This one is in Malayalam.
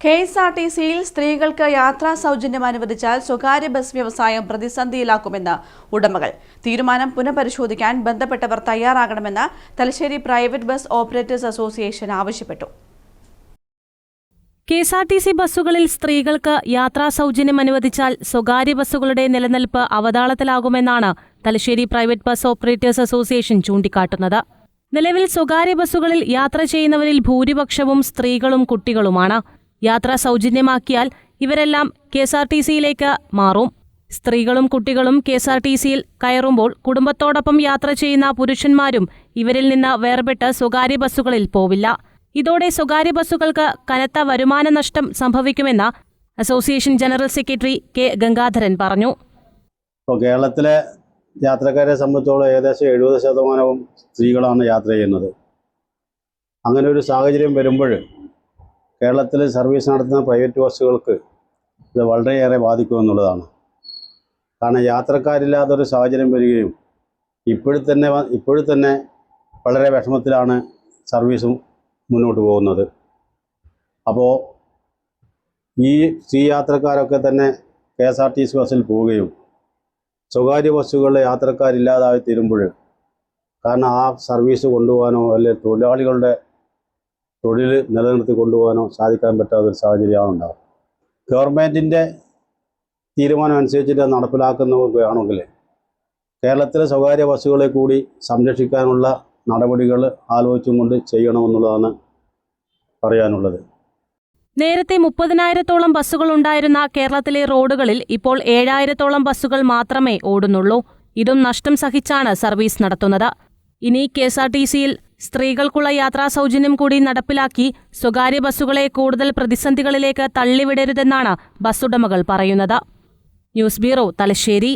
കെഎസ്ആർടിസിയിൽ സ്ത്രീകൾക്ക് യാത്രാ സൗജന്യം അനുവദിച്ചാൽ സ്വകാര്യ ബസ് വ്യവസായം പ്രതിസന്ധിയിലാക്കുമെന്ന് ഉടമകൾ. തീരുമാനം പുനഃപരിശോധിക്കാൻ ബന്ധപ്പെട്ടവർ തയ്യാറാകണമെന്ന് Thalassery private bus operators association ആവശ്യപ്പെട്ടു. കെഎസ്ആർടിസി ബസ്സുകളിൽ സ്ത്രീകൾക്ക് യാത്രാ സൗജന്യം അനുവദിച്ചാൽ സ്വകാര്യ ബസ്സുകളുടെ നിലനിൽപ്പ് അവതാളത്തിലാകുമെന്നാണ് Thalassery private bus operators association ചൂണ്ടിക്കാട്ടുന്നത്. നിലവിൽ സ്വകാര്യ ബസ്സുകളിൽ യാത്ര ചെയ്യുന്നവരിൽ ഭൂരിപക്ഷവും സ്ത്രീകളും കുട്ടികളുമാണ്. യാത്ര സൗജന്യമാക്കിയാൽ ഇവരെല്ലാം കെഎസ്ആർടിസിയിലേക്ക് മാറും. സ്ത്രീകളും കുട്ടികളും കെഎസ്ആർടിസിയിൽ കയറുമ്പോൾ കുടുംബത്തോടൊപ്പം യാത്ര ചെയ്യുന്ന പുരുഷന്മാരും ഇവരിൽ നിന്ന് വേർപെട്ട് സ്വകാര്യ ബസ്സുകളിൽ പോവില്ല. ഇതോടെ സ്വകാര്യ ബസ്സുകൾക്ക് കനത്ത വരുമാന നഷ്ടം സംഭവിക്കുമെന്ന് association general secretary K Gangadharan പറഞ്ഞു. കേരളത്തിലെ യാത്രക്കാരെ സംബന്ധിച്ചോളം ഏകദേശം 70% സ്ത്രീകളാണ് യാത്ര ചെയ്യുന്നത്. അങ്ങനെ ഒരു സാഹചര്യം വരുമ്പോൾ കേരളത്തിൽ സർവീസ് നടത്തുന്ന പ്രൈവറ്റ് ബസ്സുകൾക്ക് ഇത് വളരെയേറെ ബാധിക്കുമെന്നുള്ളതാണ്. കാരണം യാത്രക്കാരില്ലാത്തൊരു സാഹചര്യം വരികയും ഇപ്പോഴും തന്നെ വളരെ വിഷമത്തിലാണ് സർവീസും മുന്നോട്ട് പോകുന്നത്. അപ്പോൾ ഈ സ്ത്രീ യാത്രക്കാരൊക്കെ തന്നെ കെഎസ്ആർടിസി ബസ്സിൽ പോവുകയും സ്വകാര്യ ബസ്സുകളിലെ യാത്രക്കാരില്ലാതായി തീരുമ്പോൾ കാരണം ആ സർവീസ് കൊണ്ടുപോകാനോ അല്ലെങ്കിൽ തൊഴിലാളികളുടെ തൊഴിൽ നിലനിർത്തി കൊണ്ടുപോകാനോ സാധിക്കാൻ പറ്റാത്തൊരു സാഹചര്യമാണ് ഉണ്ടാകും. ഗവൺമെൻറ്റിൻ്റെ തീരുമാനം അനുസരിച്ചിട്ട് നടപ്പിലാക്കുന്നവരാണെങ്കിൽ കേരളത്തിലെ സ്വകാര്യ ബസ്സുകളെ കൂടി സംരക്ഷിക്കാനുള്ള നടപടികൾ ആലോചിച്ചും കൊണ്ട് ചെയ്യണമെന്നുള്ളതാണ് പറയാനുള്ളത്. നേരത്തെ 30,000-ഓളം ബസ്സുകൾ ഉണ്ടായിരുന്ന കേരളത്തിലെ റോഡുകളിൽ ഇപ്പോൾ 7,000-ഓളം ബസ്സുകൾ മാത്രമേ ഓടുന്നുള്ളൂ. ഇതും നഷ്ടം സഹിച്ചാണ് സർവീസ് നടത്തുന്നത്. ഇനി കെഎസ്ആർടിസിയിൽ സ്ത്രീകൾക്കുള്ള യാത്രാ സൗജന്യം കൂടി നടപ്പിലാക്കി സ്വകാര്യ ബസ്സുകളെ കൂടുതൽ പ്രതിസന്ധികളിലേക്ക് തള്ളിവിടരുതെന്നാണ് ബസ്സുടമകൾ പറയുന്നത്. News bureau, Thalassery.